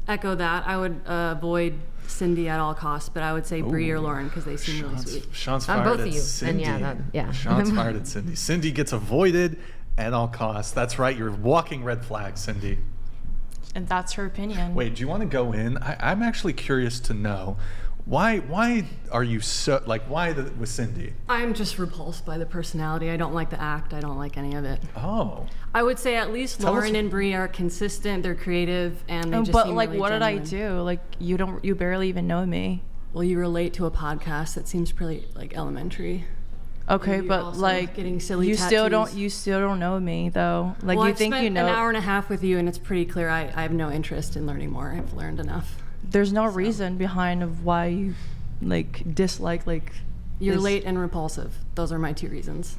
echo that. I would avoid Cindy at all costs, but I would say Bree or Lauren because they seem really sweet. Shots fired both at of you. Cindy. And yeah. Shots fired at Cindy. Cindy gets avoided at all costs. That's right. You're walking red flag, Cindy. And that's her opinion. Wait, do you want to go in? I'm actually curious to know why are you so with Cindy? I'm just repulsed by the personality. I don't like the act. I don't like any of it. Oh. I would say at least Lauren and Bree are consistent. They're creative, and they just but seem like, really what genuine. did I do? Like, you barely even know me. Well, you relate to a podcast that seems pretty like elementary. Okay, You're but also like, getting silly you tattoos. still don't know me though. Like, Well, you I've think spent you know? an hour and a half with you, and it's pretty clear I have no interest in learning more. I've learned enough. There's no reason behind of why you like dislike like. You're this. late and repulsive. Those are my two reasons.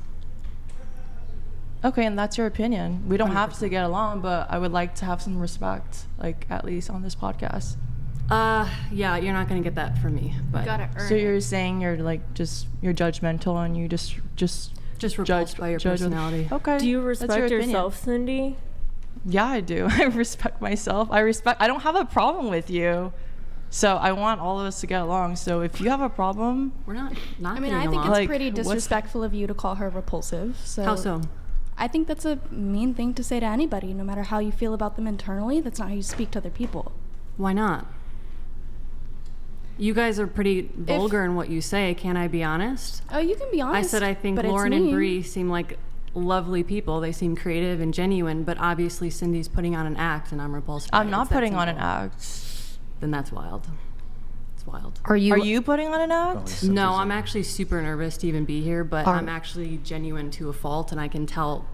Okay, and that's your opinion. We don't have to 100%. get along, but I would like to have some respect, like at least on this podcast. Yeah, you're not gonna get that from me. But Gotta earn So it. you're saying you're like you're judgmental and you just repulsed by your personality. Okay. Do you that's your respect opinion. yourself, Cindy? Yeah, I do. I respect myself. I don't have a problem with you. So I want all of us to get along. So if you have a problem, We're not I mean, getting I think along. it's Like, pretty what's- disrespectful of you to call her repulsive. So How so? I think that's a mean thing to say to anybody, no matter how you feel about them internally. That's not how you speak to other people. Why not? You guys are pretty vulgar in what you say. Can I be honest? Oh, you can be honest. I said I think but it's Lauren and mean. Bree seem like lovely people. They seem creative and genuine, but obviously Cindy's putting on an act, and I'm repulsed by it. I'm not It's that putting on an simple. act. Then that's wild. It's wild. Are you? Are you putting on an act? No, I'm actually super nervous to even be here, but Are- I'm actually genuine to a fault, and I can tell.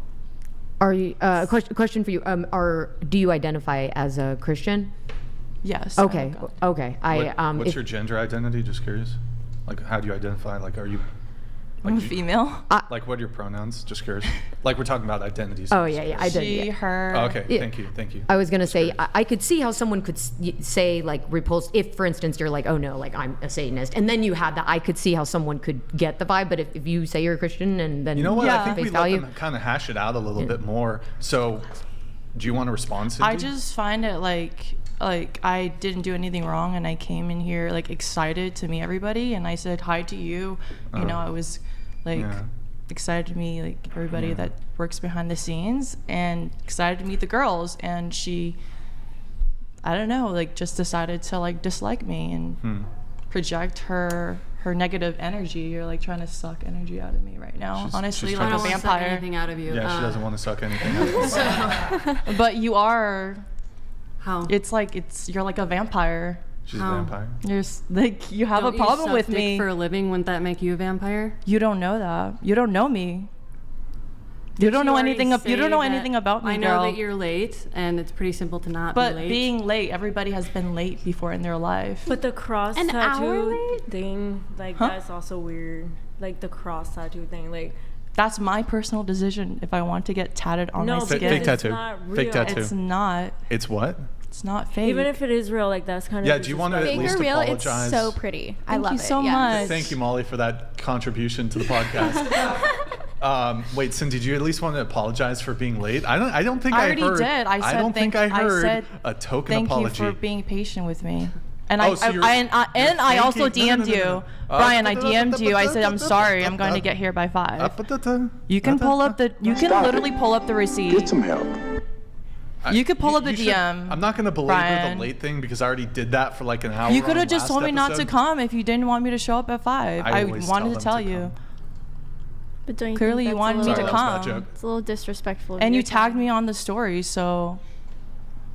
Are you? Question for you. Do you identify as a Christian? Yes. I Okay. know God. Okay. What's if- your gender identity? Just curious. Like, how do you identify? Like, are you? I'm Like, female. like, what are your pronouns? Just curious. Like, we're talking about identities. Oh yeah. I did. She, Yeah. her. Oh, okay. Yeah. Thank you. I was gonna say I could see how someone could say like repulsed if, for instance, you're like, oh no, like I'm a Satanist, and then you had that. I could see how someone could get the vibe, but if you say you're a Christian and then You know what? Yeah. I think face we value. let them kind of hash it out a little bit more. So, do you want to respond, Cindy? I just find it like I didn't do anything wrong, and I came in here like excited to meet everybody, and I said hi to you. You know, I was like Yeah. excited to meet like everybody that works behind the scenes, and excited to meet the girls. And she, I don't know, like just decided to like dislike me and project her negative energy. You're like trying to suck energy out of me right now. She's Honestly, trying like I a don't want to suck vampire. anything out of you. Yeah, she doesn't want to suck anything out. But you are. How? It's like you're like a vampire. She's a How? vampire. You're like you have Don't a you problem suck with dick me. for a living. Wouldn't that make you a vampire? You don't know that. You don't know me. You don't You know already anything. You say don't know that- anything about me, I know girl. that you're late, and it's pretty simple to not But be late. being late, everybody has been late before in their life. But the cross An hour tattoo late? thing, like Huh? that's also weird. Like the cross tattoo thing, like That's my personal decision if I want to get tatted on no, my because skin. Fake it's tattoo. not real. Fake tattoo. It's not. It's what? It's not fake. Even if it is real, like that's kind of Yeah, do you want to at Fake least or real, apologize? it's so pretty. I Thank love you it. so yes. much. Thank you, Molly, for that contribution to the podcast. Wait, Cindy, did you at least want to apologize for being late? I don't think I already heard. did. I said don't think I heard said, a token thank apology. you for being patient with me. And Oh, so you're I also thanking- no, no, DM'd no, no, you. no. Brian, I DM'd you. I said, I'm sorry. I'm going to get here by 5. You can pull up the. You can literally pull up the receipt. Get some help. You could pull up the should- DM. I'm not going to belabor Brian. the late thing because I already did that for like an hour. You could on have just last told me not to episode. come if you didn't want me to show up at 5. I I always wanted tell to them tell to you. come. But don't you Clearly think you that's wanted a me little, to Sorry, that was a bad come. joke. It's a little disrespectful. of And your you tagged time. me on the story, so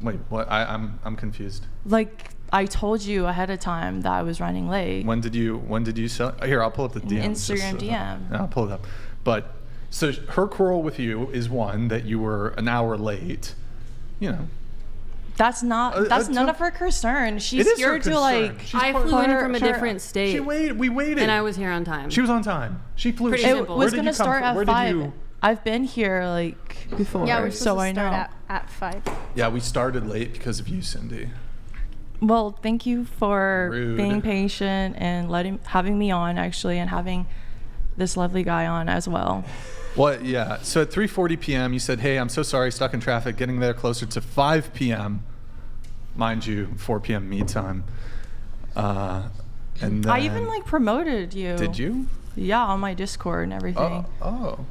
Wait, what? I'm confused. like I told you ahead of time that I was running late. When did you sell? Here, I'll pull up the DM. Instagram DM. Yeah, I'll pull it up. But so her quarrel with you is one that you were an hour late. You know, That's not. That's none of her concern. She's It is her here to concern. like. She's I part- flew in her- from a her- different state, we waited. and I was here on time. She was on time. She flew. Pretty She- simple. It where was did gonna you come start from? Where at did 5. you- I've been here like before, Yeah, we're supposed so to I know. start at 5. Yeah, we started late because of you, Cindy. Well, thank you for Rude. being patient and having me on actually, and having this lovely guy on as well. Well, yeah. So at 3:40 p.m., you said, "Hey, I'm so sorry, stuck in traffic. Getting there closer to 5 p.m." mind you, 4 p.m. me time. And then, I even like promoted you. Did you? Yeah, on my Discord and everything. Oh,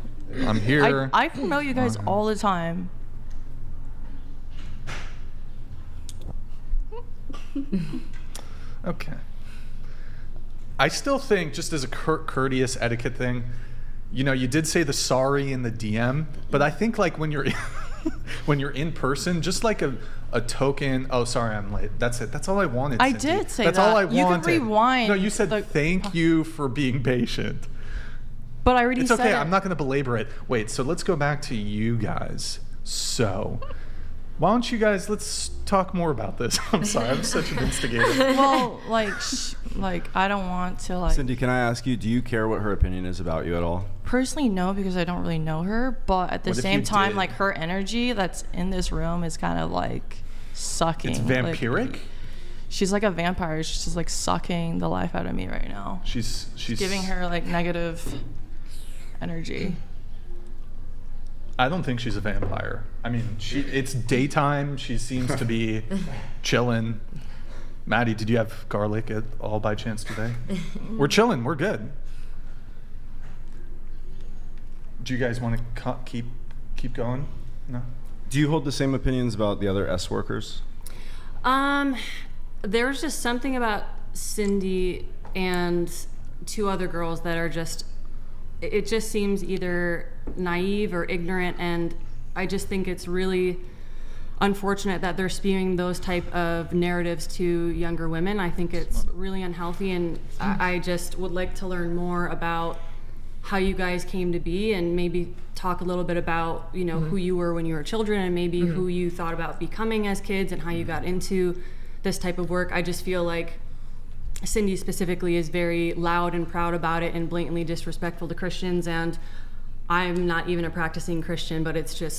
I'm here. I promote you guys all the time. Okay. I still think, just as a courteous etiquette thing, you know, you did say the sorry in the DM, but I think like when you're when you're in person, just like a token. Oh, sorry, I'm late. That's it. That's all I wanted. I Cindy. did say That's that. all I wanted. You can rewind. No, you said the- thank you for being patient. But I already It's said okay. it. I'm not going to belabor it. Wait. So let's go back to you guys. So, why don't you guys? Let's talk more about this. I'm sorry. I'm such an instigator. Well, like I don't want to like Cindy, can I ask you, do you care what her opinion is about you at all? personally know because I don't really know her, but at the What if same you time, did? like her energy that's in this room is kind of like sucking. It's like, vampiric. she's like a vampire. She's just like sucking the life out of me right now. She's Giving her like negative energy. I don't think she's a vampire. I mean, it's daytime. She seems to be chilling. Maddie, did you have garlic at all by chance today? We're chilling. We're good. Do you guys want to keep going? No. Do you hold the same opinions about the other S workers? There's just something about Cindy and 2 other girls that are just, it just seems either naive or ignorant, and I just think it's really unfortunate that they're spewing those type of narratives to younger women. I think it's really unhealthy, and I just would like to learn more about how you guys came to be, and maybe talk a little bit about, you know, who you were when you were children, and maybe who you thought about becoming as kids, and how you got into this type of work. I just feel like Cindy specifically is very loud and proud about it and blatantly disrespectful to Christians, and I'm not even a practicing Christian, but it's a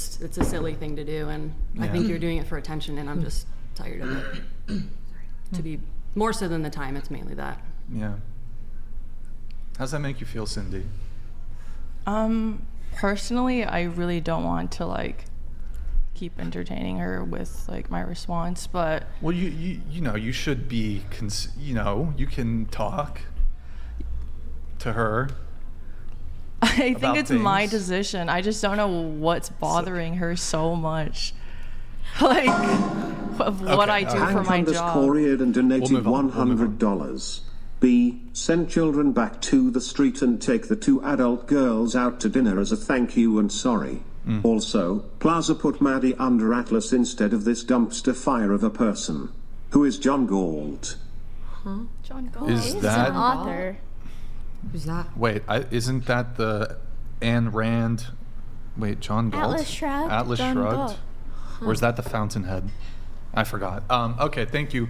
silly thing to do, and I think you're doing it for attention, and I'm just tired of it. To be more so than the time, it's mainly that. Yeah. How's that make you feel, Cindy? Personally, I really don't want to like keep entertaining her with like my response, but Well, you know, you should be, you know, you can talk to her. I think about it's my things. decision. I just don't know what's bothering her so much. Like of what Okay, I do alright. for my Hank job. couriered and donated We'll move on, we'll move on. $100. B. Send children back to the street and take the 2 adult girls out to dinner as a thank you and sorry. Also, Plaza put Maddie under Atlas instead of this dumpster fire of a person. Who is John Galt? John Galt. Is He's an that author. Who's that? wait? Isn't that the Ayn Rand? Wait, John Galt. Atlas Shrugged. Atlas John Shrugged. Galt. Or is that the Fountainhead? I forgot. Okay, thank you.